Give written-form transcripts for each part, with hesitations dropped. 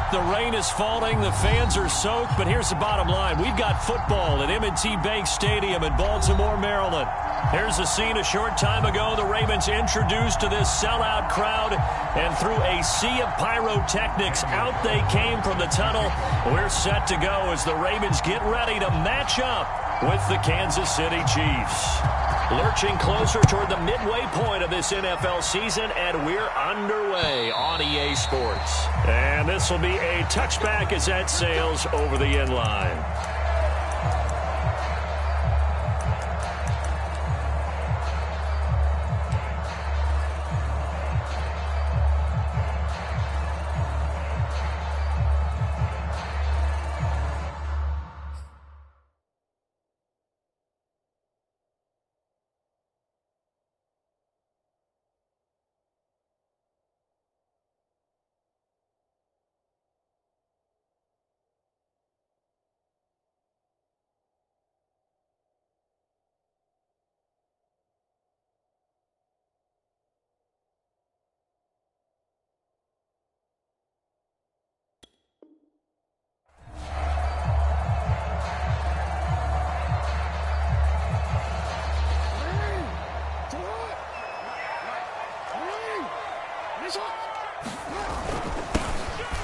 The rain is falling. The fans are soaked. But here's the bottom line. We've got football at M&T Bank Stadium in Baltimore, Maryland. Here's a scene a short time ago. The Ravens introduced to this sellout crowd. And through a sea of pyrotechnics, out they came from the tunnel. We're set to go as the Ravens get ready to match up with the Kansas City Chiefs. Lurching closer toward the midway point of this NFL season, and we're underway on EA Sports. And this will be a touchback as that sails over the end line.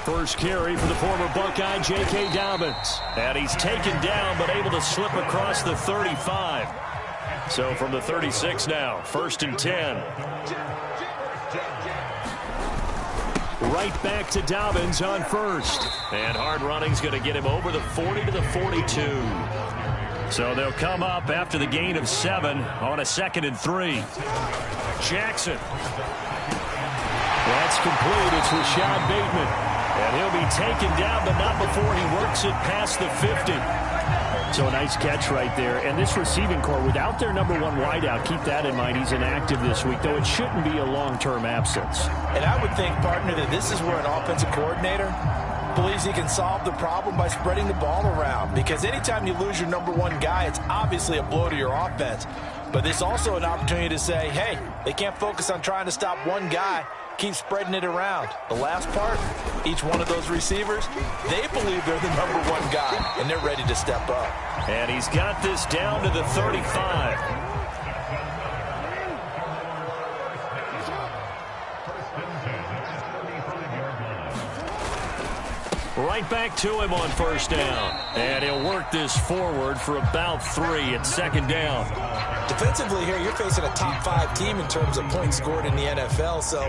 First carry for the former Buckeye, J.K. Dobbins. And he's taken down, but able to slip across the 35. So from the 36 now, 1st and 10. Right back to Dobbins on first. And hard running's going to get him over the 40 to the 42. So they'll come up after the gain of 7 on a 2nd and 3. Jackson. That's complete. It's Rashad Bateman. And he'll be taken down, but not before he works it past the 50. So a nice catch right there. And this receiving core, without their number 1 wideout, keep that in mind. He's inactive this week, though it shouldn't be a long-term absence. And I would think, partner, that this is where an offensive coordinator believes he can solve the problem by spreading the ball around. Because anytime you lose your number 1 guy, it's obviously a blow to your offense. But there's also an opportunity to say, hey, they can't focus on trying to stop one guy. Keep spreading it around. The last part, each one of those receivers, they believe they're the number 1 guy, and they're ready to step up. And he's got this down to the 35. Right back to him on 1st down. And he'll work this forward for about 3 at 2nd down. Defensively here, you're facing a top 5 team in terms of points scored in the NFL. So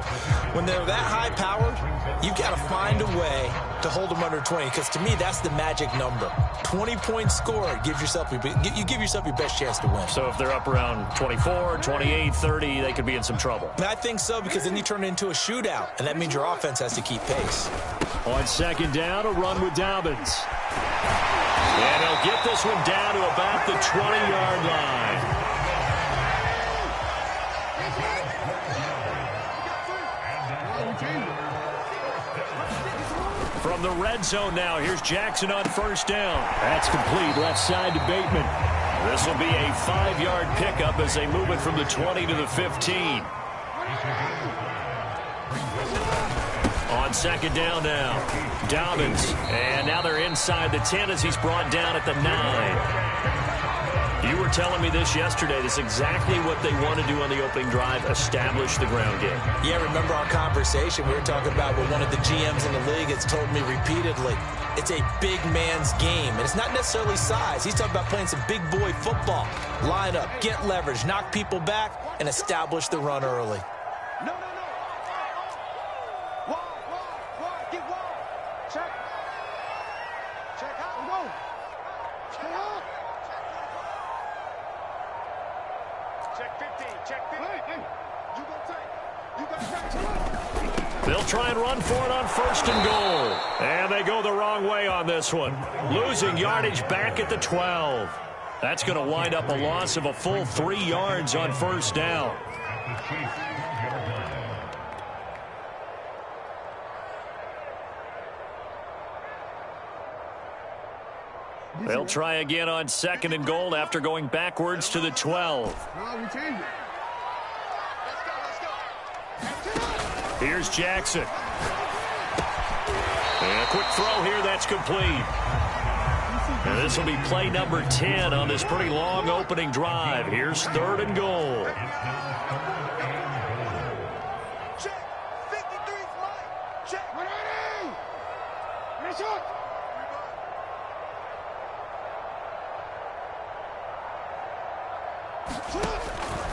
when they're that high-powered, you've got to find a way to hold them under 20. Because to me, that's the magic number. 20 points scored gives yourself you give yourself your best chance to win. So if they're up around 24, 28, 30, they could be in some trouble. And I think so, because then you turn it into a shootout, and that means your offense has to keep pace. On 2nd down, a run with Dobbins. And he'll get this one down to about the 20-yard line. From the red zone now, here's Jackson on 1st down. That's complete, left side to Bateman. This will be a 5-yard pickup as they move it from the 20 to the 15. On 2nd down now, Dobbins. And now they're inside the 10 as he's brought down at the 9. You were telling me this yesterday. This is exactly what they want to do on the opening drive, establish the ground game. Yeah, remember our conversation? We were talking about what one of the GMs in the league has told me repeatedly. It's a big man's game, and it's not necessarily size. He's talking about playing some big boy football. Line up, get leverage, knock people back, and establish the run early. They'll try and run for it on 1st and goal. And they go the wrong way on this one. Losing yardage back at the 12. That's going to wind up a loss of a full 3 yards on 1st down. They'll try again on 2nd and goal after going backwards to the 12. Here's Jackson. And a quick throw here, that's complete. And this will be play number 10 on this pretty long opening drive. Here's 3rd and goal. Check. 53's Mike. Check.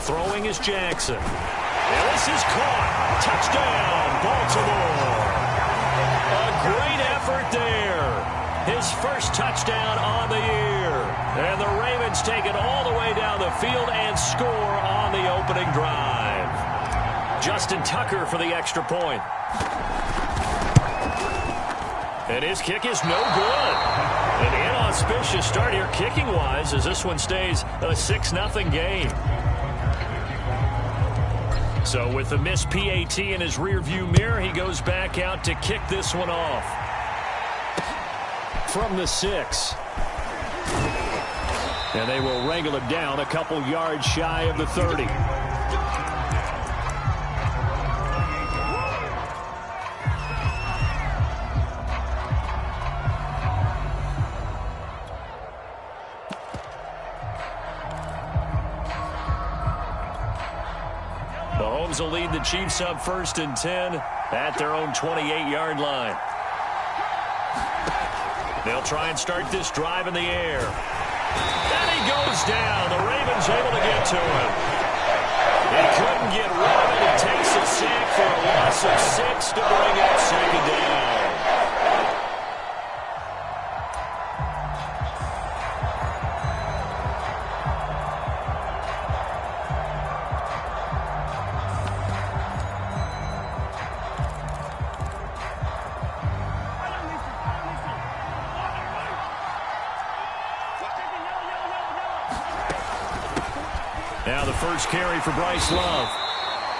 Throwing is Jackson. And this is caught. Touchdown, Baltimore. A great effort there. His first touchdown on the year. And the Ravens take it all the way down the field and score on the opening drive. Justin Tucker for the extra point. And his kick is no good. An inauspicious start here kicking-wise as this one stays a 6-0 game. So with the missed PAT in his rearview mirror, he goes back out to kick this one off. From the 6. And they will wrangle it down a couple yards shy of the 30. Mahomes will lead the Chiefs up 1st and 10 at their own 28-yard line. They'll try and start this drive in the air. And he goes down. The Ravens able to get to him. They couldn't get rid of it. It takes a sack for a loss of 6 to bring up 2nd down. Now the first carry for Bryce Love.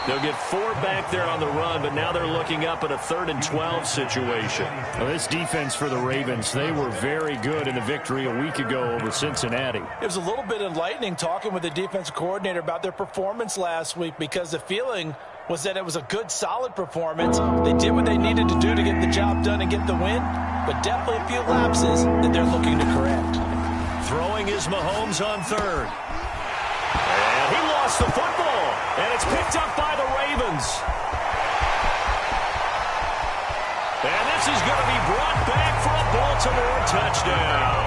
They'll get 4 back there on the run, but now they're looking up at a 3rd and 12 situation. Well, this defense for the Ravens, they were very good in the victory a week ago over Cincinnati. It was a little bit enlightening talking with the defensive coordinator about their performance last week because the feeling was that it was a good, solid performance. They did what they needed to do to get the job done and get the win, but definitely a few lapses that they're looking to correct. Throwing is Mahomes on 3rd. And he lost the football, and it's picked up by the Ravens. And this is going to be brought back for a Baltimore touchdown.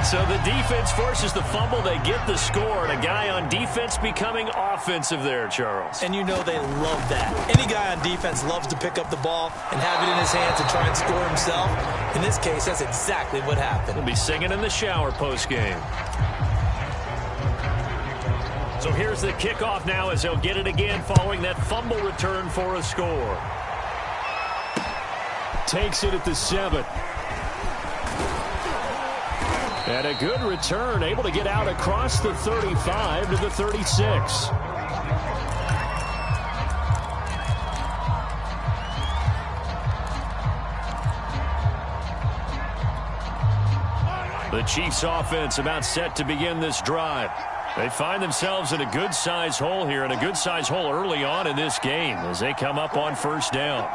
So the defense forces the fumble. They get the score, and a guy on defense becoming offensive there, Charles. And you know they love that. Any guy on defense loves to pick up the ball and have it in his hands and try and score himself. In this case, that's exactly what happened. He'll be singing in the shower postgame. So here's the kickoff now as they'll get it again following that fumble return for a score. Takes it at the 7. And a good return, able to get out across the 35 to the 36. The Chiefs offense about set to begin this drive. They find themselves in a good-sized hole here, and a good-sized hole early on in this game as they come up on 1st down.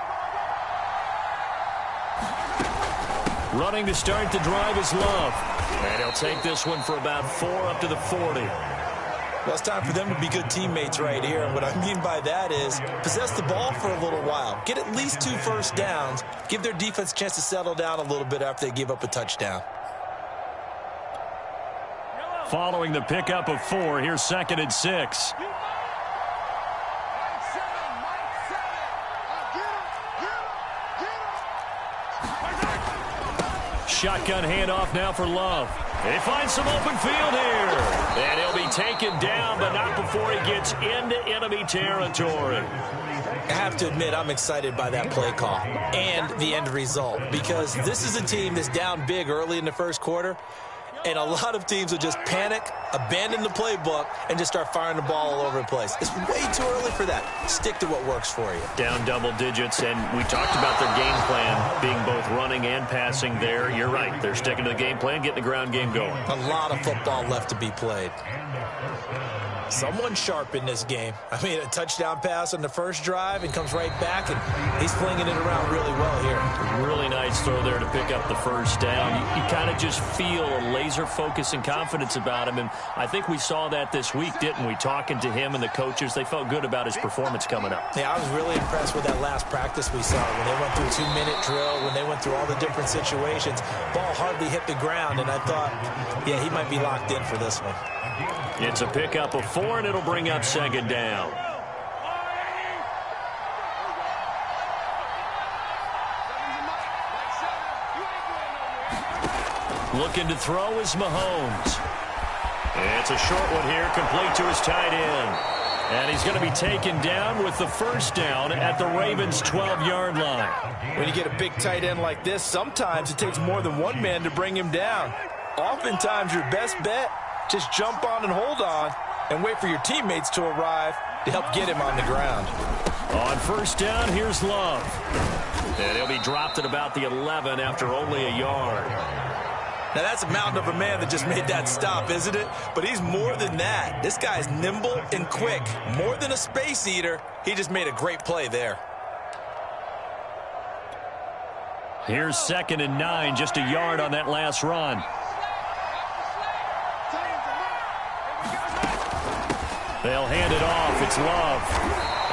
Running to start the drive is Love. And he'll take this one for about 4 up to the 40. Well, it's time for them to be good teammates right here. And what I mean by that is possess the ball for a little while. Get at least 2 first downs. Give their defense a chance to settle down a little bit after they give up a touchdown. Following the pickup of 4, here's 2nd and 6. Shotgun handoff now for Love. They find some open field here. And he'll be taken down, but not before he gets into enemy territory. I have to admit, I'm excited by that play call and the end result because this is a team that's down big early in the first quarter. And a lot of teams will just panic, abandon the playbook, and just start firing the ball all over the place. It's way too early for that. Stick to what works for you. Down double digits, and we talked about their game plan being both running and passing there. You're right. They're sticking to the game plan, getting the ground game going. A lot of football left to be played. Someone sharp in this game. I mean, a touchdown pass on the first drive and comes right back, and he's flinging it around really well here. Really nice throw there to pick up the first down. You kind of just feel a laser focus and confidence about him, and I think we saw that this week, didn't we? Talking to him and the coaches, they felt good about his performance coming up. Yeah, I was really impressed with that last practice we saw when they went through a 2-minute drill, when they went through all the different situations. Ball hardly hit the ground, and I thought, yeah, he might be locked in for this one. It's a pickup of 4, and it'll bring up second down. Looking to throw is Mahomes. It's a short one here, complete to his tight end. And he's going to be taken down with the first down at the Ravens' 12-yard line. When you get a big tight end like this, sometimes it takes more than one man to bring him down. Oftentimes, your best bet, just jump on and hold on and wait for your teammates to arrive to help get him on the ground. On first down, here's Love. And he'll be dropped at about the 11 after only a yard. Now, that's a mountain of a man that just made that stop, isn't it? But he's more than that. This guy's nimble and quick. More than a space eater, he just made a great play there. Here's 2nd and 9, just a yard on that last run. They'll hand it off. It's Love.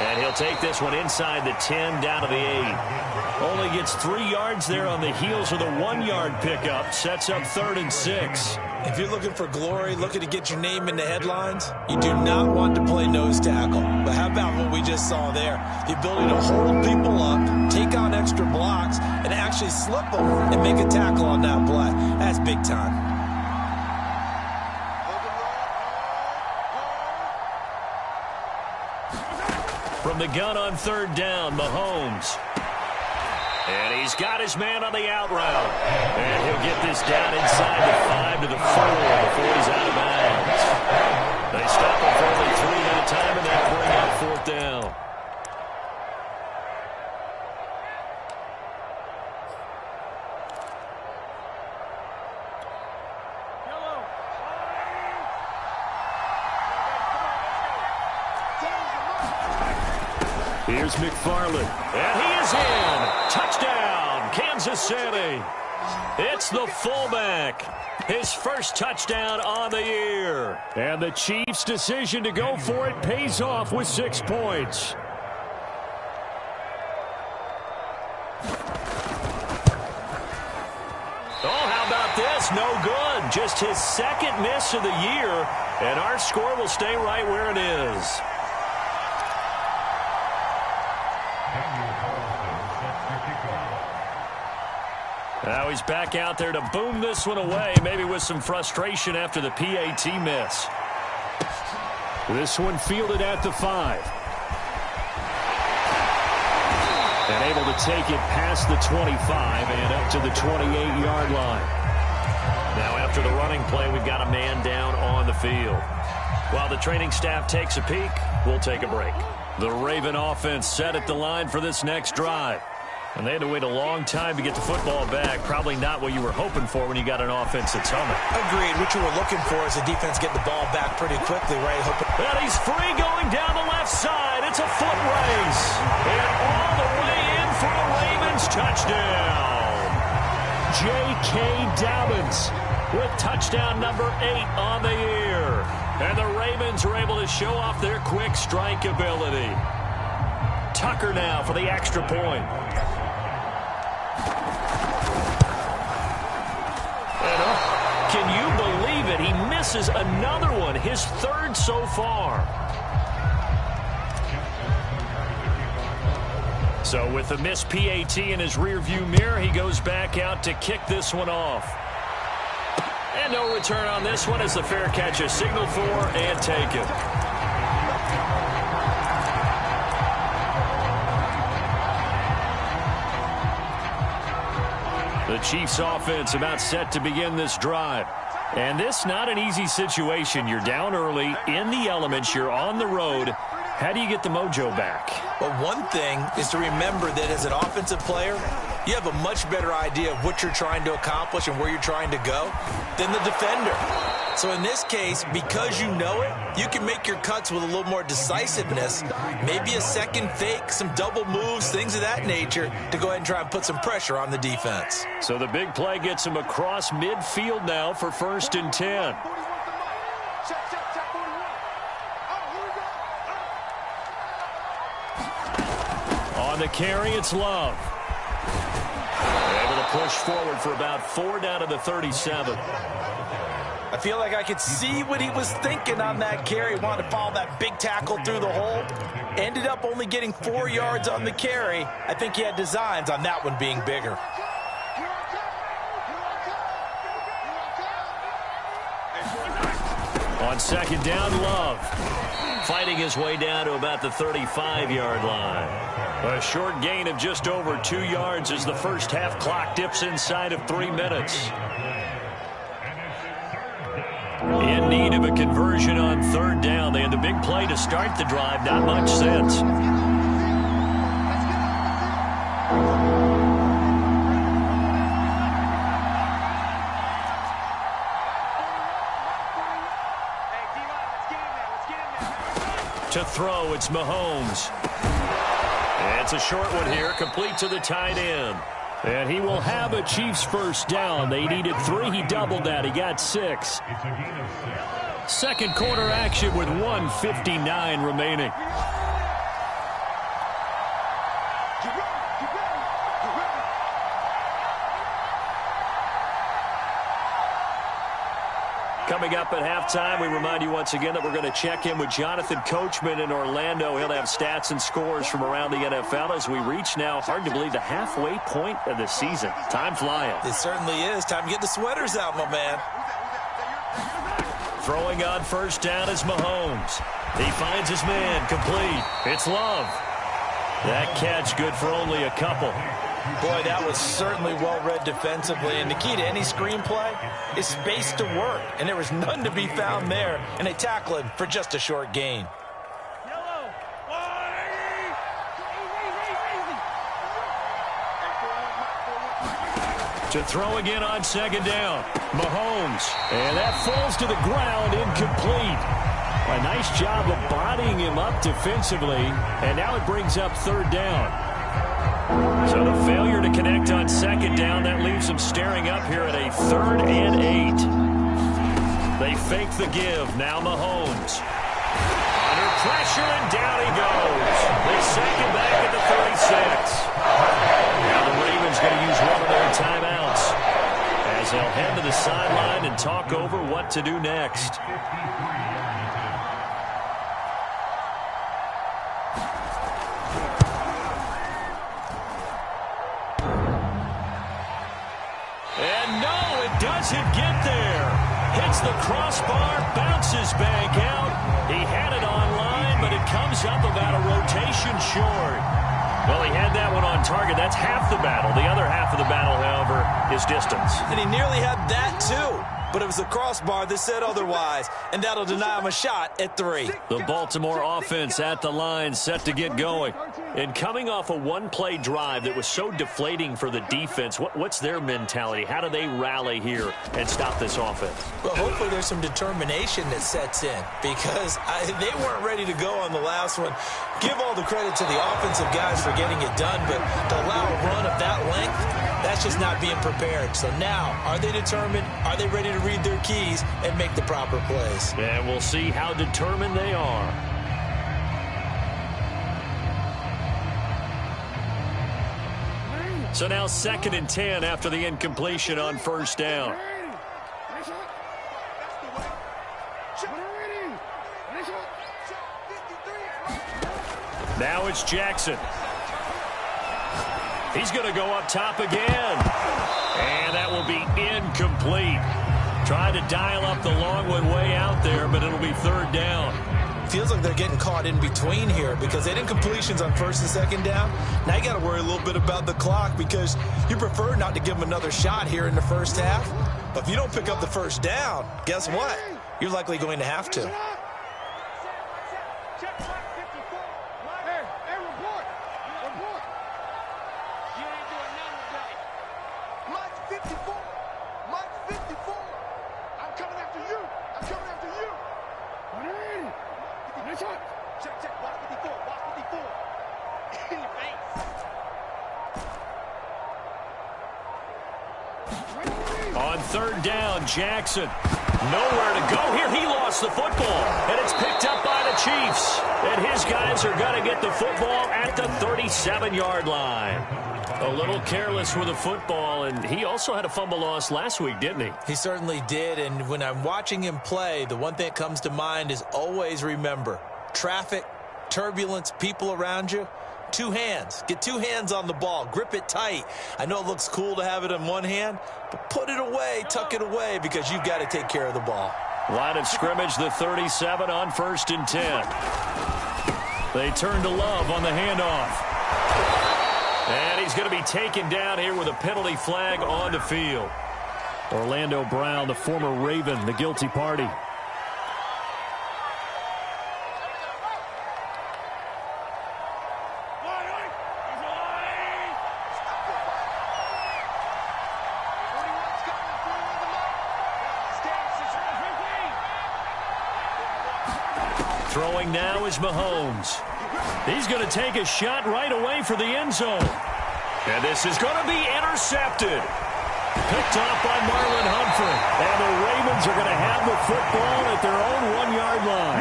And he'll take this one inside the 10, down to the 8. Only gets 3 yards there on the heels of the 1-yard pickup. Sets up 3rd and 6. If you're looking for glory, looking to get your name in the headlines, you do not want to play nose tackle. But how about what we just saw there? The ability to hold people up, take on extra blocks, and actually slip them and make a tackle on that play. That's big time. From the gun on 3rd down, Mahomes. And he's got his man on the out route. And he'll get this down inside the 5 to the 4 before he's out of bounds. They stop him for only 3 at a time, and that'll bring up 4th down. Here's McFarland, and he is in. Touchdown, Kansas City. It's the fullback. His first touchdown on the year. And the Chiefs' decision to go for it pays off with 6 points. Oh, how about this? No good. Just his 2nd miss of the year, and our score will stay right where it is. Now he's back out there to boom this one away, maybe with some frustration after the PAT miss. This one fielded at the 5. And able to take it past the 25 and up to the 28-yard line. Now after the running play, we've got a man down on the field. While the training staff takes a peek, we'll take a break. The Raven offense set at the line for this next drive. And they had to wait a long time to get the football back. Probably not what you were hoping for when you got an offense that's humming. Agreed. What you were looking for is the defense get the ball back pretty quickly, right? And he's free going down the left side. It's a foot race. And all the way in for a Ravens touchdown. J.K. Dobbins with touchdown number 8 on the year. And the Ravens are able to show off their quick strike ability. Tucker now for the extra point. Can you believe it? He misses another one, his 3rd so far. So with the missed PAT in his rearview mirror, he goes back out to kick this one off. And no return on this one as the fair catch is signaled for and taken. The Chiefs offense about set to begin this drive. And this not an easy situation. You're down early in the elements. You're on the road. How do you get the mojo back? Well, one thing is to remember that as an offensive player, you have a much better idea of what you're trying to accomplish and where you're trying to go than the defender. So in this case, because you know it, you can make your cuts with a little more decisiveness, maybe a second fake, some double moves, things of that nature, to go ahead and try and put some pressure on the defense. So the big play gets him across midfield now for 1st and 10. On the carry, it's Love. Able to push forward for about 4 down to the 37. I feel like I could see what he was thinking on that carry. Wanted to follow that big tackle through the hole. Ended up only getting 4 yards on the carry. I think he had designs on that one being bigger. On 2nd down, Love. Fighting his way down to about the 35-yard line. A short gain of just over 2 yards as the first half clock dips inside of 3 minutes. In need of a conversion on 3rd down. They had the big play to start the drive. Not much sense. To throw, it's Mahomes. It's a short one here, complete to the tight end. And he will have a Chiefs 1st down. They needed 3. He doubled that. He got 6. Second quarter action with 1:59 remaining. Coming up at halftime, we remind you once again that we're going to check in with Jonathan Coachman in Orlando. He'll have stats and scores from around the NFL as we reach now, hard to believe, the halfway point of the season. Time flying. It certainly is. Time to get the sweaters out, my man. Throwing on 1st down is Mahomes. He finds his man, complete. It's Love. That catch good for only a couple. Boy, that was certainly well-read defensively, and the key to any screenplay is space to work, and there was none to be found there, and they tackle him for just a short gain. To throw again on 2nd down, Mahomes, and that falls to the ground, incomplete. A nice job of bodying him up defensively, and now it brings up 3rd down. So the failure to connect on 2nd down, that leaves them staring up here at a 3rd and 8. They fake the give. Now Mahomes. Under pressure, and down he goes. They sack him back at the 36. Now the Ravens going to use one of their timeouts as they'll head to the sideline and talk over what to do next. Doesn't get there. Hits the crossbar, bounces back out. He had it on line, but it comes up about a rotation short. Well, he had that one on target. That's half the battle. The other half of the battle, however, is distance. And he nearly had that, too. But it was the crossbar that said otherwise, and that'll deny him a shot at 3. The Baltimore offense at the line, set to get going. And coming off a one-play drive that was so deflating for the defense, what's their mentality? How do they rally here and stop this offense? Well, hopefully there's some determination that sets in, because they weren't ready to go on the last one. Give all the credit to the offensive guys for getting it done, but to allow a run of that length, that's just not being prepared. So now, are they determined? Are they ready to read their keys and make the proper plays? And we'll see how determined they are. So now 2nd and 10 after the incompletion on 1st down. Now it's Jackson. He's going to go up top again. And that will be incomplete. Trying to dial up the long one way out there, but it'll be 3rd down. Feels like they're getting caught in between here because they had incompletions on 1st and 2nd down. Now you got to worry a little bit about the clock because you prefer not to give them another shot here in the first half. But if you don't pick up the 1st down, guess what? You're likely going to have to. third down. Jackson. Nowhere to go here. He lost the football. And it's picked up by the Chiefs. And his guys are going to get the football at the 37-yard line. A little careless with the football, and he also had a fumble loss last week, didn't he? He certainly did, and when I'm watching him play, the one thing that comes to mind is always remember, traffic, turbulence, people around you, two hands. Get two hands on the ball. Grip it tight. I know it looks cool to have it in one hand, but put it away, tuck it away, because you've got to take care of the ball. Line of scrimmage, the 37 on 1st and 10. They turn to Love on the handoff. And he's going to be taken down here with a penalty flag on the field. Orlando Brown, the former Raven, the guilty party. Throwing now is Mahomes. He's going to take a shot right away for the end zone. And this is going to be intercepted. Picked off by Marlon Humphrey. And the Ravens are going to have the football at their own 1-yard line.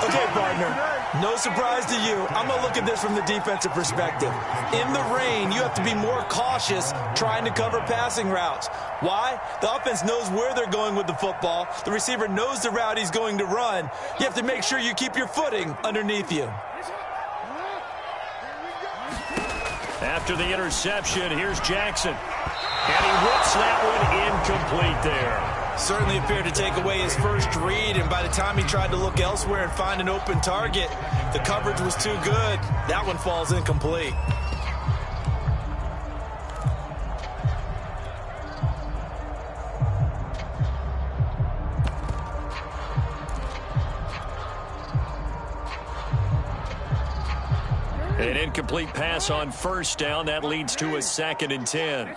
Okay, partner. No surprise to you. I'm going to look at this from the defensive perspective. In the rain, you have to be more cautious trying to cover passing routes. Why? The offense knows where they're going with the football. The receiver knows the route he's going to run. You have to make sure you keep your footing underneath you. After the interception, here's Jackson. And he whips that one incomplete there. Certainly appeared to take away his first read, and by the time he tried to look elsewhere and find an open target, the coverage was too good. That one falls incomplete. An incomplete pass on first down. That leads to a 2nd and 10.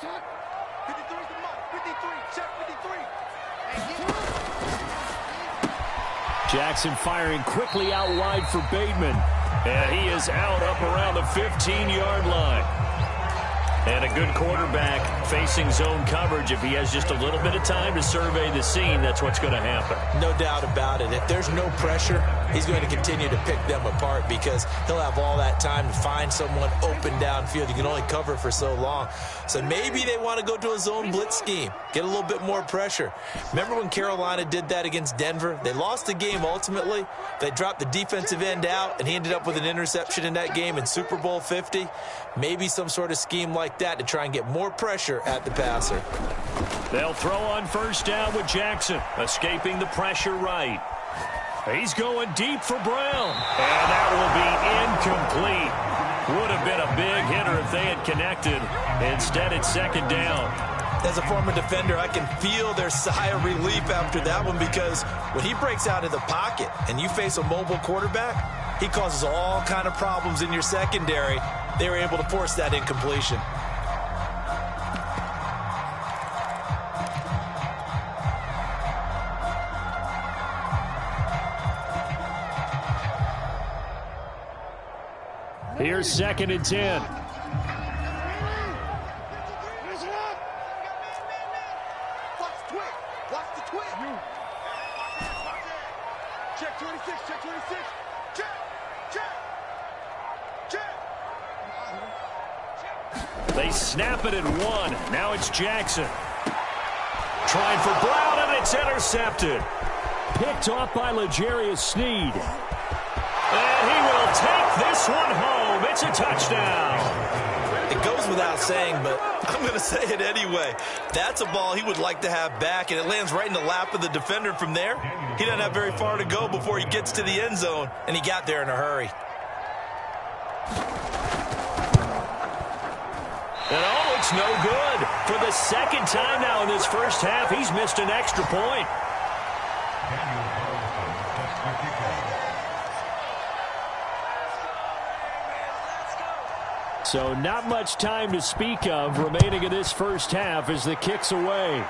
Jackson firing quickly out wide for Bateman. And he is out up around the 15-yard line. And a good quarterback facing zone coverage. If he has just a little bit of time to survey the scene, that's what's going to happen. No doubt about it. If there's no pressure, he's going to continue to pick them apart because he'll have all that time to find someone open downfield. You can only cover for so long. So maybe they want to go to a zone blitz scheme, get a little bit more pressure. Remember when Carolina did that against Denver? They lost the game ultimately. They dropped the defensive end out, and he ended up with an interception in that game in Super Bowl 50. Maybe some sort of scheme like that to try and get more pressure at the passer. They'll throw on first down with Jackson, escaping the pressure right. He's going deep for Brown. And that will be incomplete. Would have been a big hitter if they had connected. Instead, it's 2nd down. As a former defender, I can feel their sigh of relief after that one because when he breaks out of the pocket and you face a mobile quarterback, he causes all kind of problems in your secondary. They were able to force that incompletion. Here's 2nd and 10. Check 26, check 26. They snap it at 1. Now it's Jackson. Trying for Brown, and it's intercepted. Picked off by L'Jarius Sneed. And he will take this one home. It's a touchdown. It goes without saying, but I'm going to say it anyway. That's a ball he would like to have back, and it lands right in the lap of the defender from there. He doesn't have very far to go before he gets to the end zone, and he got there in a hurry. And oh, it's no good. For the 2nd time now in this first half, he's missed an extra point. So not much time to speak of remaining in this first half as the kick's away.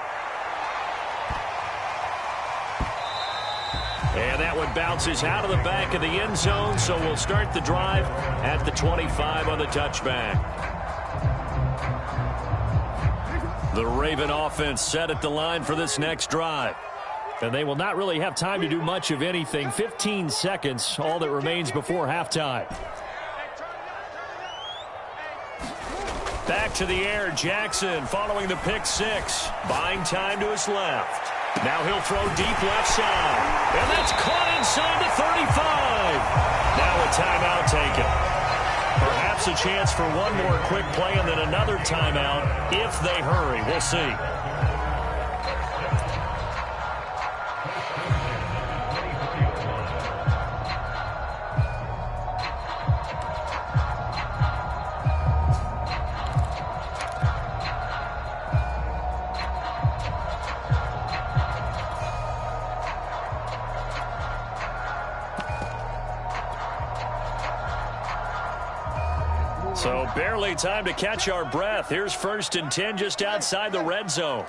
And that one bounces out of the back of the end zone, so we'll start the drive at the 25 on the touchback. The Raven offense set at the line for this next drive. And they will not really have time to do much of anything. 15 seconds, all that remains before halftime. Back to the air, Jackson following the pick six. Buying time to his left. Now he'll throw deep left side. And that's caught inside the 35. Now a timeout taken. Perhaps a chance for one more quick play and then another timeout if they hurry. We'll see. So barely time to catch our breath. Here's 1st and 10 just outside the red zone.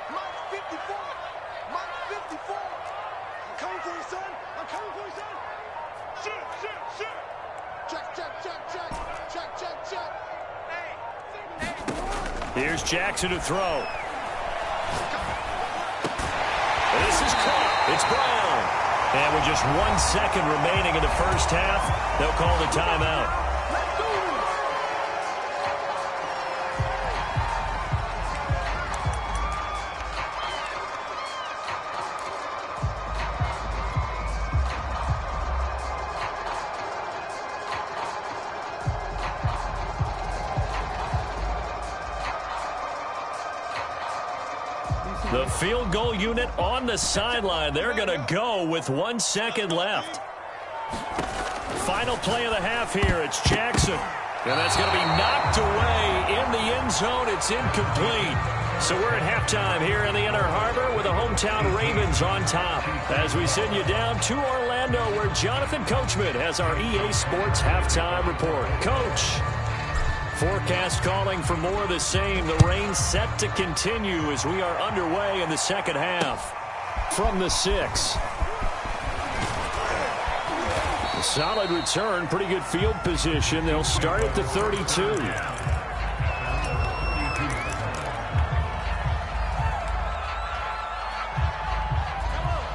Mike 54. Mike 54. I'm coming for you, son. I'm coming for you, son. Shoot. Check. Check. Hey. Here's Jackson to throw. This is caught. It's Brown. And with just 1 second remaining in the first half, they'll call the timeout. The field goal unit on the sideline. They're going to go with 1 second left. Final play of the half here. It's Jackson. And that's going to be knocked away in the end zone. It's incomplete. So we're at halftime here in the Inner Harbor with the hometown Ravens on top. As we send you down to Orlando where Jonathan Coachman has our EA Sports halftime report. Coach. Forecast calling for more of the same. The rain set to continue as we are underway in the second half. From the 6. A solid return, pretty good field position. They'll start at the 32.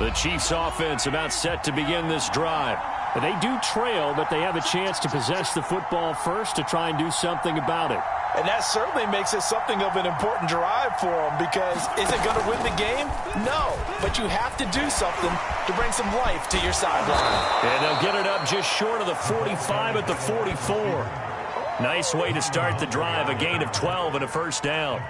The Chiefs offense about set to begin this drive. They do trail, but they have a chance to possess the football first to try and do something about it. And that certainly makes it something of an important drive for them because is it going to win the game? No, but you have to do something to bring some life to your sideline. And they'll get it up just short of the 45 at the 44. Nice way to start the drive, a gain of 12 and a first down.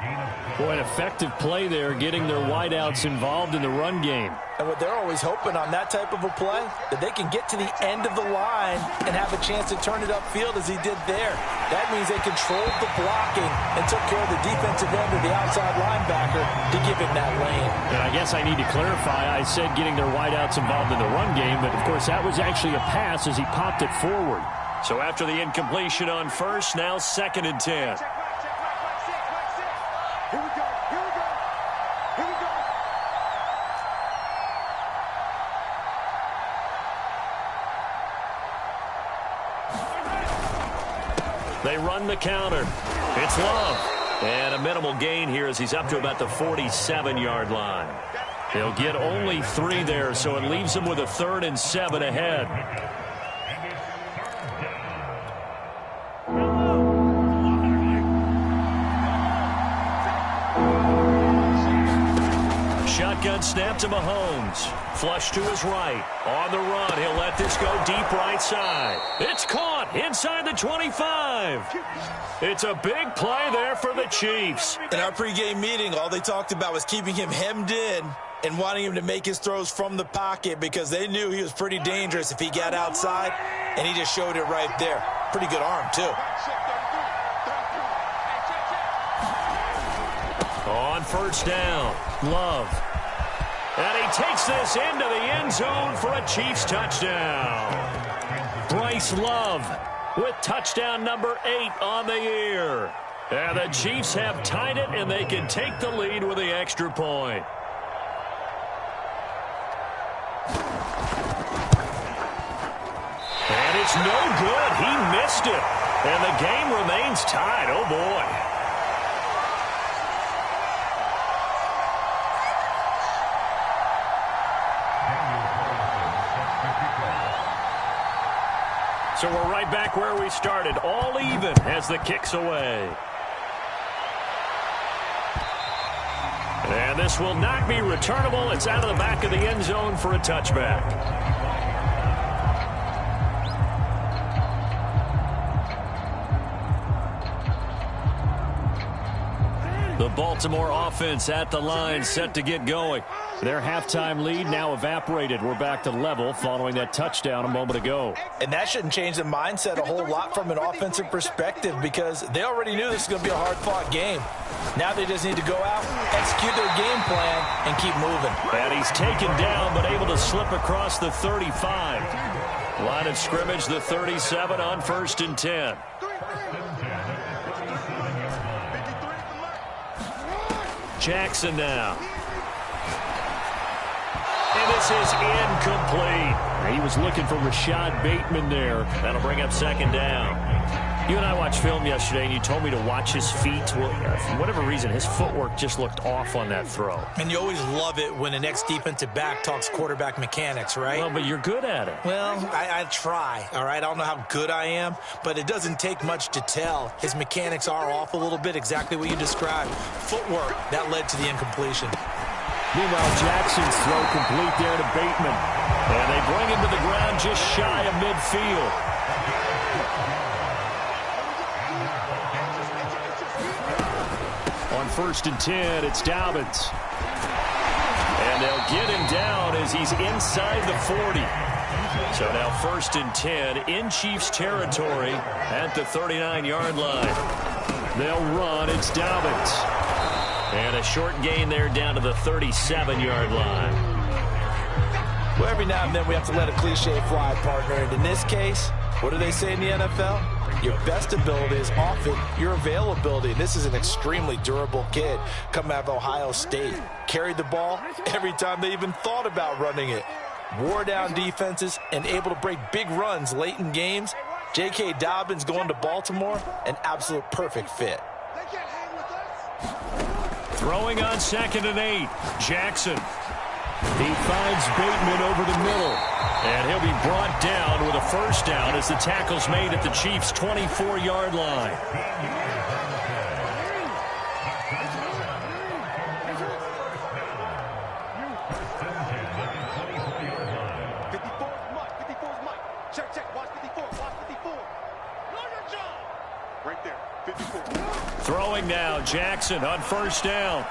Boy, an effective play there, getting their wideouts involved in the run game. And what they're always hoping on that type of a play, that they can get to the end of the line and have a chance to turn it upfield as he did there. That means they controlled the blocking and took care of the defensive end of the outside linebacker to give him that lane. And I guess I need to clarify, I said getting their wideouts involved in the run game, but of course that was actually a pass as he popped it forward. So after the incompletion on first, now 2nd and 10. Here we go. They run the counter. It's Love. And a minimal gain here as he's up to about the 47-yard line. They'll get only 3 there, so it leaves them with a 3rd and 7 ahead. Shotgun snap to Mahomes. Flush to his right. On the run, he'll let this go deep right side. It's caught inside the 25. It's a big play there for the Chiefs. In our pregame meeting, all they talked about was keeping him hemmed in and wanting him to make his throws from the pocket because they knew he was pretty dangerous if he got outside, and he just showed it right there. Pretty good arm, too. On first down, Love. And he takes this into the end zone for a Chiefs touchdown. Bryce Love with touchdown number 8 on the year. And the Chiefs have tied it, and they can take the lead with the extra point. And it's no good. He missed it. And the game remains tied. Oh, boy. right back where we started, all even as the kick's away. And this will not be returnable. It's out of the back of the end zone for a touchback. The Baltimore offense at the line, set to get going. Their halftime lead now evaporated. We're back to level following that touchdown a moment ago. And that shouldn't change the mindset a whole lot from an offensive perspective because they already knew this was going to be a hard-fought game. Now they just need to go out, execute their game plan, and keep moving. And he's taken down but able to slip across the 35. Line of scrimmage, the 37 on 1st and 10. Jackson now. And this is incomplete. He was looking for Rashad Bateman there. That'll bring up 2nd down. You and I watched film yesterday, and you told me to watch his feet. Well, for whatever reason, his footwork just looked off on that throw. And you always love it when the next defensive back talks quarterback mechanics, right? Well, but you're good at it. Well, I try, all right? I don't know how good I am, but it doesn't take much to tell. His mechanics are off a little bit, exactly what you described. Footwork, that led to the incompletion. Meanwhile, Jackson's throw complete there to Bateman. And they bring him to the ground just shy of midfield. On 1st and 10, it's Dobbins. And they'll get him down as he's inside the 40. So now 1st and 10 in Chiefs territory at the 39-yard line. They'll run. It's Dobbins. And a short gain there down to the 37-yard line. Well, every now and then we have to let a cliche fly, partner. And in this case, what do they say in the NFL? Your best ability is often your availability. And this is an extremely durable kid coming out of Ohio State. Carried the ball every time they even thought about running it. Wore down defenses and able to break big runs late in games. J.K. Dobbins going to Baltimore, an absolute perfect fit. Throwing on 2nd and 8. Jackson. He finds Bateman over the middle. And he'll be brought down with a 1st down as the tackle's made at the Chiefs' 24-yard line. Right there, 54. Throwing now, Jackson on 1st down.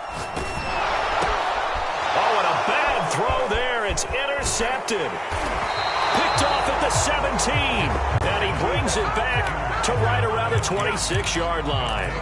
Oh, and a bad throw there. It's intercepted. Picked off at the 17. And he brings it back to right around the 26-yard line.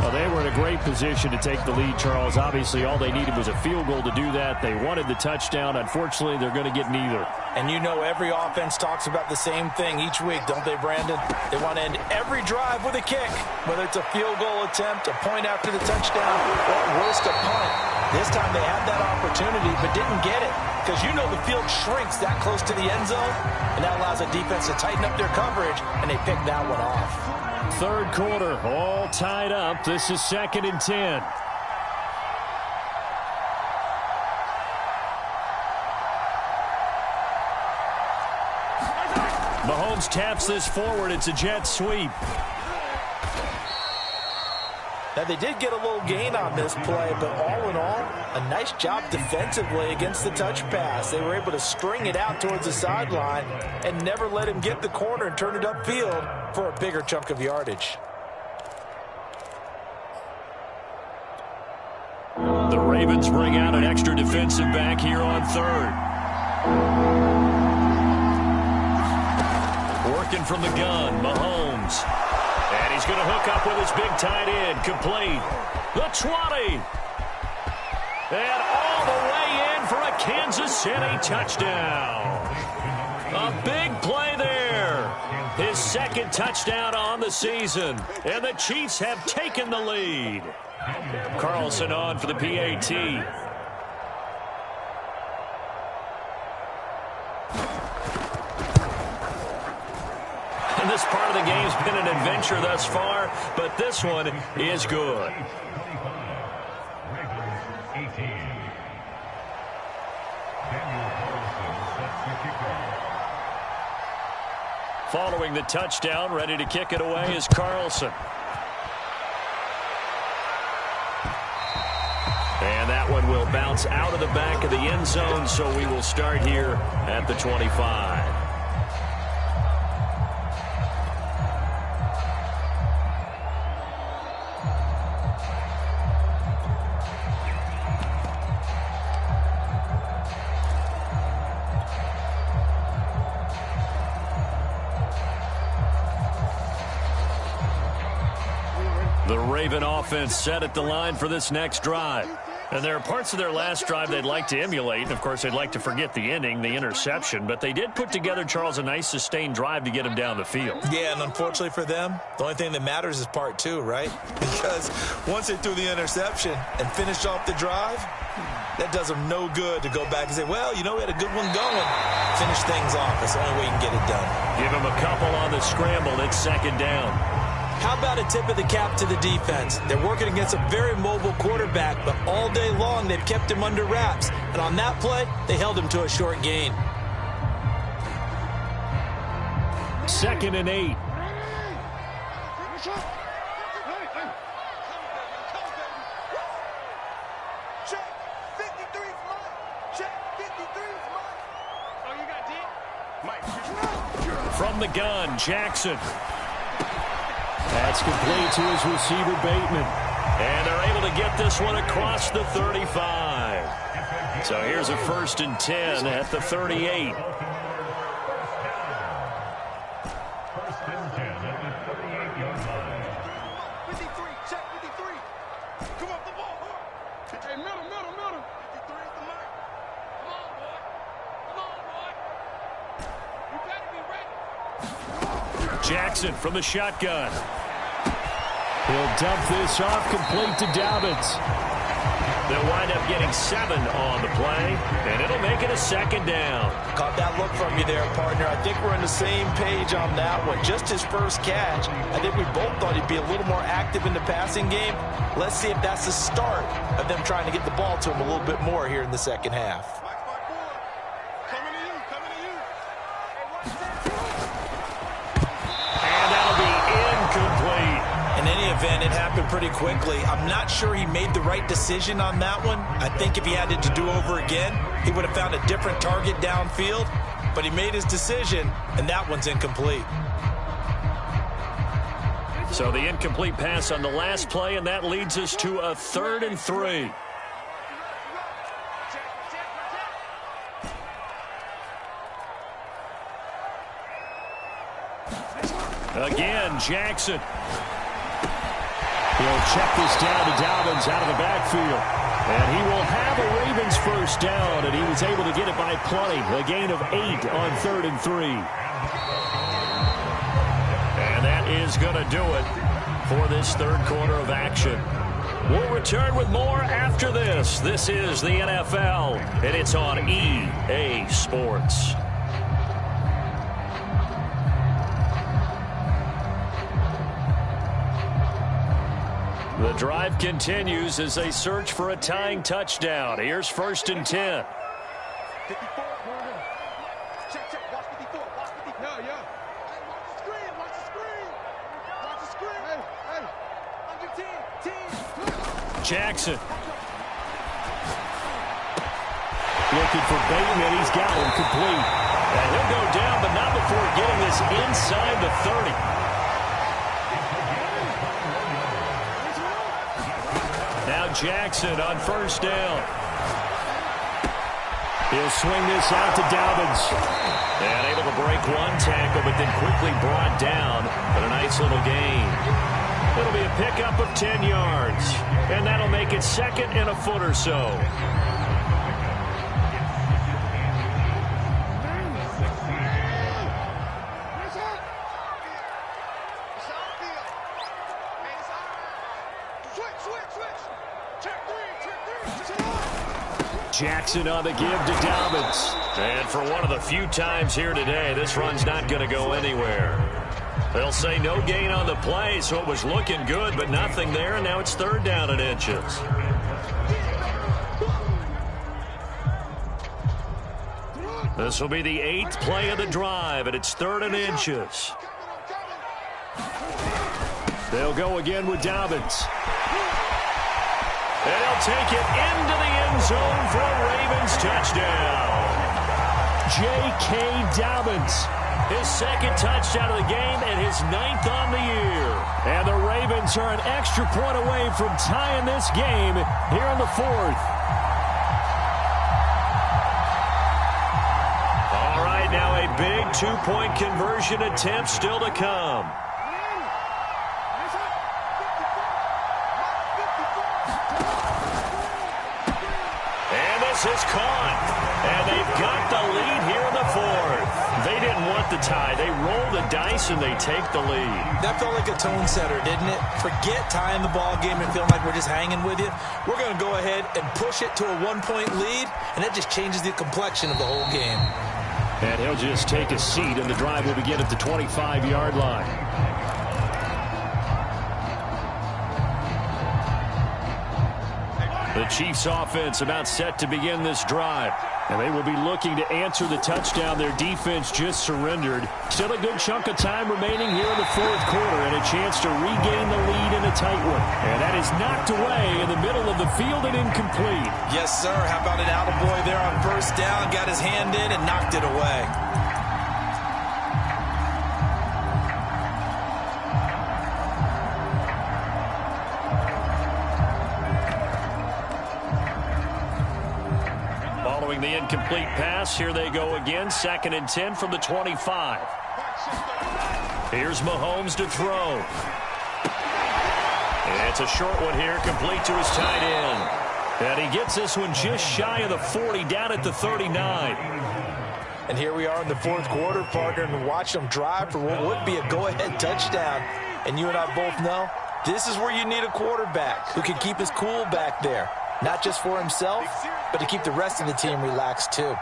Well, they were in a great position to take the lead, Charles. Obviously, all they needed was a field goal to do that. They wanted the touchdown. Unfortunately, they're going to get neither. And you know every offense talks about the same thing each week, don't they, Brandon? They want to end every drive with a kick, whether it's a field goal attempt, a point after the touchdown, or at worst, a punt. This time they had that opportunity but didn't get it because you know the field shrinks that close to the end zone, and that allows the defense to tighten up their coverage, and they picked that one off. 3rd quarter, all tied up. This is 2nd and 10. Mahomes taps this forward. It's a jet sweep. Now, they did get a little gain on this play, but all in all, a nice job defensively against the touch pass. They were able to string it out towards the sideline and never let him get the corner and turn it upfield for a bigger chunk of yardage. The Ravens bring out an extra defensive back here on 3rd. Working from the gun, Mahomes. And he's going to hook up with his big tight end, complete. The 20. And all the way in for a Kansas City touchdown. A big play there. His 2nd touchdown on the season. And the Chiefs have taken the lead. Carlson on for the PAT. And this part of the game's been an adventure thus far, but this one is good. Following the touchdown, ready to kick it away is Carlson. And that one will bounce out of the back of the end zone, so we will start here at the 25. The Raven offense set at the line for this next drive. And there are parts of their last drive they'd like to emulate. And, of course, they'd like to forget the ending, the interception. But they did put together, Charles, a nice sustained drive to get them down the field. Yeah, and unfortunately for them, the only thing that matters is part two, right? Because once they threw the interception and finished off the drive, that does them no good to go back and say, well, you know, we had a good one going. Finish things off. That's the only way you can get it done. Give them a couple on the scramble. It's second down. How about a tip of the cap to the defense? They're working against a very mobile quarterback, but all day long they've kept him under wraps. And on that play, they held him to a short gain. 2nd and 8. Check 53's mine. Check 53's mine. Oh, you got D? Mike. From the gun, Jackson. That's complete to his receiver, Bateman. And they're able to get this one across the 35. So here's a 1st and 10 at the 38. 1st and 10 at the 38-yard line. 53, check 53. Come up the ball, boy. Hey, middle. 53 is the mark. Come on, boy. You better be ready. Jackson from the shotgun. He'll dump this off, complete to Dobbins. They'll wind up getting 7 on the play, and it'll make it a 2nd down. Caught that look from you there, partner. I think we're on the same page on that one. Just his first catch. I think we both thought he'd be a little more active in the passing game. Let's see if that's the start of them trying to get the ball to him a little bit more here in the second half. Coming to you. And that'll be incomplete. In any event, it happened pretty quickly. I'm not sure he made the right decision on that one. I think if he had it to do over again, he would have found a different target downfield. But he made his decision, and that one's incomplete. So the incomplete pass on the last play, and that leads us to a 3rd and 3. Again, Jackson. He'll check this down to Dobbins out of the backfield. And he will have a Ravens 1st down, and he was able to get it by plenty. A gain of 8 on 3rd and 3. And that is going to do it for this 3rd quarter of action. We'll return with more after this. This is the NFL, and it's on EA Sports. The drive continues as they search for a tying touchdown. Here's 1st and 10. 54. Check. Watch 54. Yeah. Hey, watch the screen. Hey. On your team. Jackson. Looking for Bateman. He's got him complete. And he'll go down, but not before getting this inside the 30. Now Jackson on 1st down. He'll swing this out to Dobbins. And able to break one tackle, but then quickly brought down. But a nice little gain. It'll be a pickup of 10 yards. And that'll make it 2nd and a foot or so. Jackson on the give to Dobbins. And for one of the few times here today, this run's not going to go anywhere. They'll say no gain on the play, so it was looking good, but nothing there, and now it's 3rd down and inches. This will be the 8th play of the drive, and it's 3rd and inches. They'll go again with Dobbins. And he'll take it into the end zone for a Ravens touchdown. J.K. Dobbins. His 2nd touchdown of the game and his 9th on the year. And the Ravens are an extra point away from tying this game here in the 4th. All right, now a big 2-point conversion attempt still to come. And this is caught. And they've got the lead here in the 4th. They didn't want the tie. They roll the dice and they take the lead. That felt like a tone setter, didn't it? Forget tying the ball game and feeling like we're just hanging with you. We're going to go ahead and push it to a 1-point lead, and that just changes the complexion of the whole game. And he'll just take a seat, and the drive will begin at the 25-yard line. The Chiefs offense about set to begin this drive. And they will be looking to answer the touchdown their defense just surrendered. Still a good chunk of time remaining here in the 4th quarter and a chance to regain the lead in a tight one. And that is knocked away in the middle of the field and incomplete. Yes, sir. How about an attaboy there on 1st down? Got his hand in and knocked it away. The incomplete pass. Here they go again. 2nd and 10 from the 25. Here's Mahomes to throw. And it's a short one here, complete to his tight end. And he gets this one just shy of the 40, down at the 39. And here we are in the 4th quarter, partner, and watch them drive for what would be a go-ahead touchdown. And you and I both know this is where you need a quarterback who can keep his cool back there. Not just for himself, but to keep the rest of the team relaxed, too.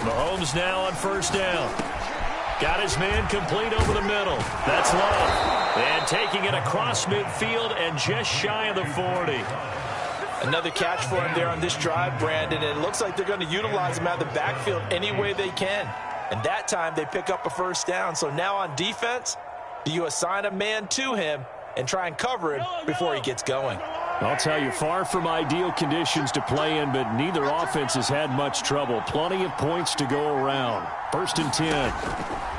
Mahomes now on 1st down. Got his man complete over the middle. That's Love. And taking it across midfield and just shy of the 40. Another catch for him there on this drive, Brandon. And it looks like they're going to utilize him out of the backfield any way they can. And that time they pick up a 1st down. So now on defense, do you assign a man to him and try and cover him before he gets going? I'll tell you, far from ideal conditions to play in, but neither offense has had much trouble. Plenty of points to go around. 1st and 10.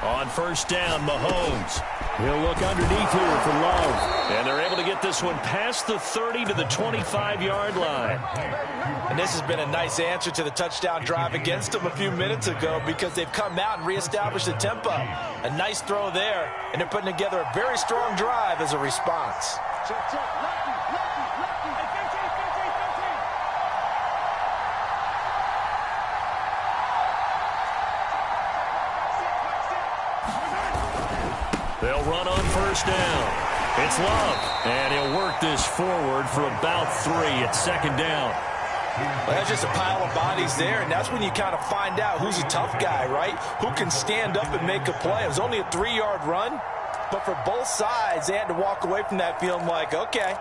On 1st down, Mahomes. He'll look underneath here for Love. And they're able to get this one past the 30 to the 25-yard line. And this has been a nice answer to the touchdown drive against them a few minutes ago because they've come out and reestablished the tempo. A nice throw there, and they're putting together a very strong drive as a response. They'll run on 1st down. It's Love. And he'll work this forward for about 3 at 2nd down. Well, that's just a pile of bodies there, and that's when you kind of find out who's a tough guy, right? Who can stand up and make a play. It was only a 3-yard run, but for both sides, they had to walk away from that feeling like, okay,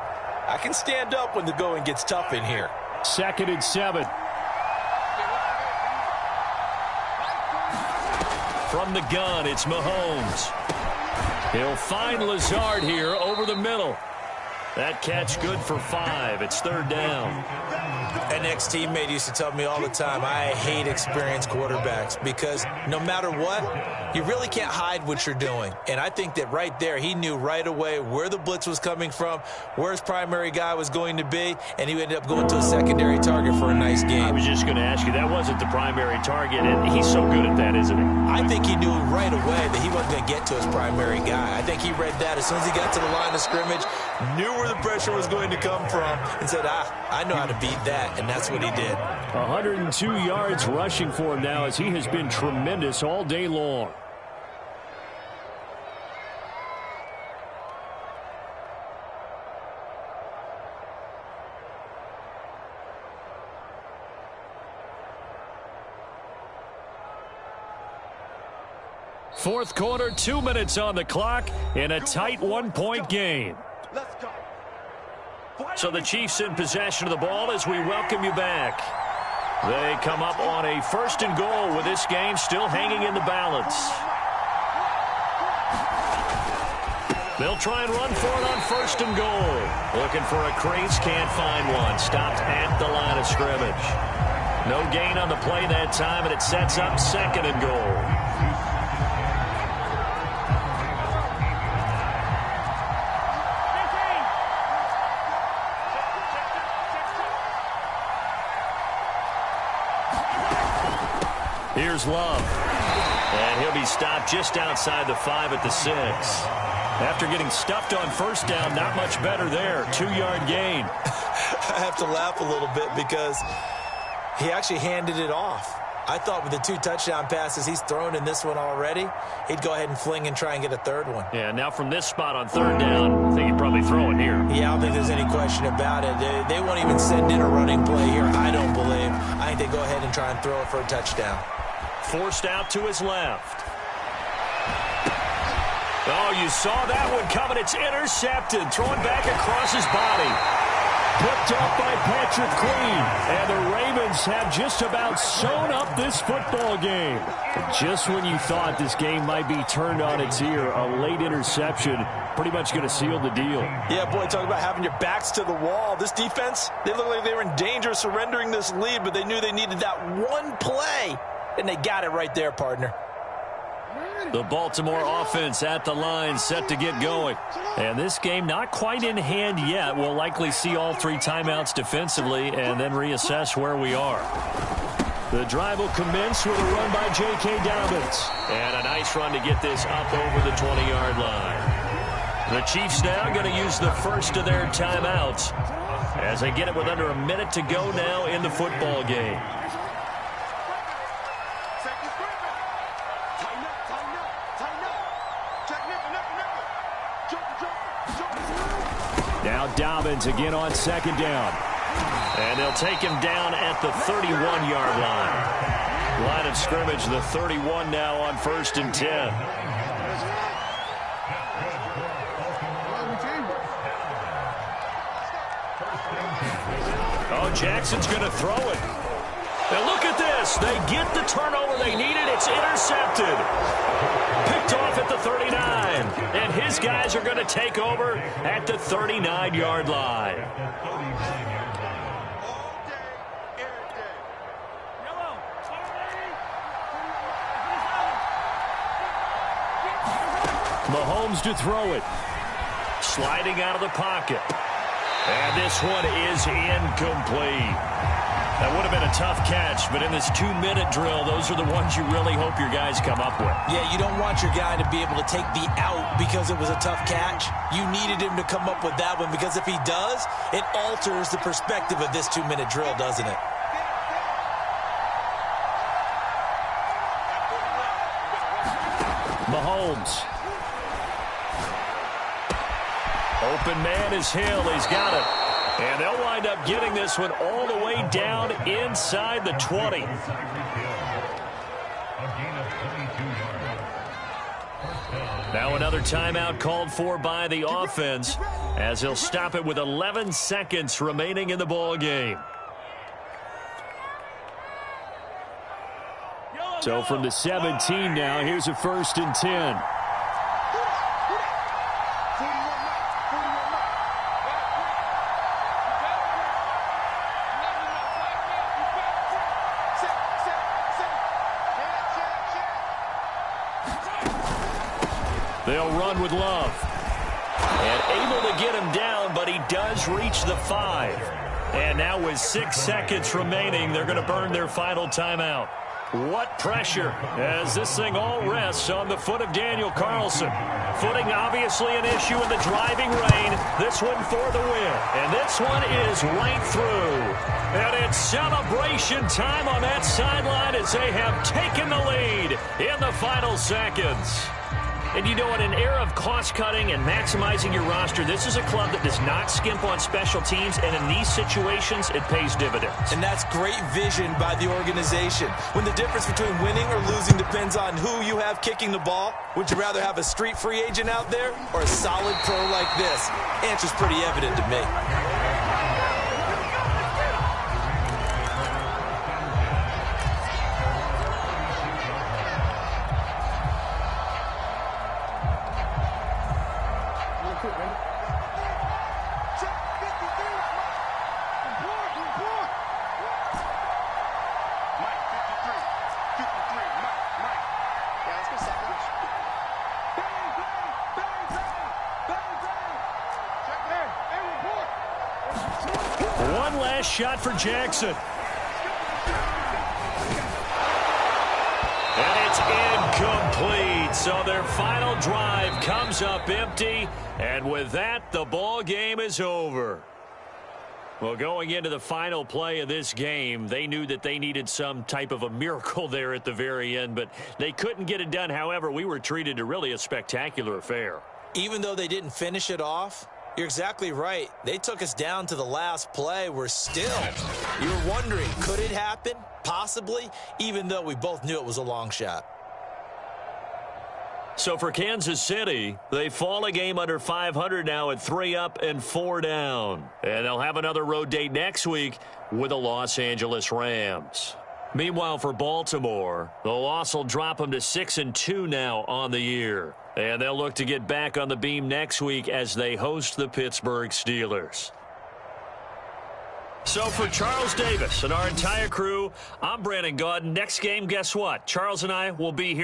I can stand up when the going gets tough in here. 2nd and 7. From the gun, it's Mahomes. He'll find Lazard here over the middle. That catch good for 5. It's 3rd down. An ex-teammate used to tell me all the time, I hate experienced quarterbacks because no matter what, you really can't hide what you're doing. And I think that right there, he knew right away where the blitz was coming from, where his primary guy was going to be, and he ended up going to a secondary target for a nice game. I was just going to ask you, that wasn't the primary target, and he's so good at that, isn't he? I think he knew right away that he wasn't going to get to his primary guy. I think he read that as soon as he got to the line of scrimmage, knew where the pressure was going to come from, and said, I know how to beat that, and that's what he did. 102 yards rushing for him now as he has been tremendous all day long. Fourth quarter, 2 minutes on the clock in a tight 1-point game. Let's go. So the Chiefs in possession of the ball as we welcome you back. They come up on a 1st and goal with this game still hanging in the balance. They'll try and run for it on 1st and goal. Looking for a crease, can't find one. Stopped at the line of scrimmage. No gain on the play that time, and it sets up 2nd and goal. Here's Love. And he'll be stopped just outside the 5 at the 6. After getting stuffed on 1st down, not much better there. 2-yard gain. I have to laugh a little bit because he actually handed it off. I thought with the 2 touchdown passes he's thrown in this one already, he'd go ahead and fling and try and get a 3rd one. Yeah, now from this spot on 3rd down, I think he'd probably throw it here. Yeah, I don't think there's any question about it. They won't even send in a running play here, I don't believe. I think they go ahead and try and throw it for a touchdown. Forced out to his left. Oh, you saw that one coming. It's intercepted. Thrown back across his body. Picked up by Patrick Queen. And the Ravens have just about sewn up this football game. Just when you thought this game might be turned on its ear, a late interception pretty much going to seal the deal. Yeah, boy, talk about having your backs to the wall. This defense, they look like they were in danger of surrendering this lead, but they knew they needed that one play. And they got it right there, partner. The Baltimore offense at the line, set to get going. And this game not quite in hand yet. We'll likely see all 3 timeouts defensively and then reassess where we are. The drive will commence with a run by J.K. Dobbins. And a nice run to get this up over the 20-yard line. The Chiefs now going to use the first of their timeouts as they get it with under a minute to go now in the football game. Now Dobbins again on 2nd down. And they'll take him down at the 31-yard line. Line of scrimmage, the 31 now on 1st and 10. Oh, Jackson's going to throw it. And look at this. They get the turnover they needed. It's intercepted. Picked off at the 39. And his guys are going to take over at the 39-yard line. Mahomes to throw it. Sliding out of the pocket. And this one is incomplete. That would have been a tough catch, but in this 2-minute drill, those are the ones you really hope your guys come up with. Yeah, you don't want your guy to be able to take the out because it was a tough catch. You needed him to come up with that one because if he does, it alters the perspective of this 2-minute drill, doesn't it? Mahomes. Open man is Hill. He's got it. And they'll wind up getting this one all the way down inside the 20. Now another timeout called for by the offense as he'll stop it with 11 seconds remaining in the ball game. So from the 17 now, here's a 1st and 10. They'll run with Love. And able to get him down, but he does reach the 5. And now with 6 seconds remaining, they're going to burn their final timeout. What pressure as this thing all rests on the foot of Daniel Carlson. Footing obviously an issue in the driving rain. This one for the win. And this one is right through. And it's celebration time on that sideline as they have taken the lead in the final seconds. And you know, in an era of cost-cutting and maximizing your roster, this is a club that does not skimp on special teams, and in these situations, it pays dividends. And that's great vision by the organization. When the difference between winning or losing depends on who you have kicking the ball, would you rather have a street free agent out there or a solid pro like this? Answer's pretty evident to me. One last shot for Jackson. And it's incomplete. So their final drive comes up empty. And with that, the ball game is over. Well, going into the final play of this game, they knew that they needed some type of a miracle there at the very end, but they couldn't get it done. However, we were treated to really a spectacular affair. Even though they didn't finish it off, you're exactly right. They took us down to the last play. We're still. You were wondering, could it happen? Possibly, even though we both knew it was a long shot. So for Kansas City, they fall a game under 500 now at 3 up and 4 down. And they'll have another road date next week with the Los Angeles Rams. Meanwhile, for Baltimore, the loss will drop them to 6-2 now on the year. And they'll look to get back on the beam next week as they host the Pittsburgh Steelers. So for Charles Davis and our entire crew, I'm Brandon Gaudin. Next game, guess what? Charles and I will be here.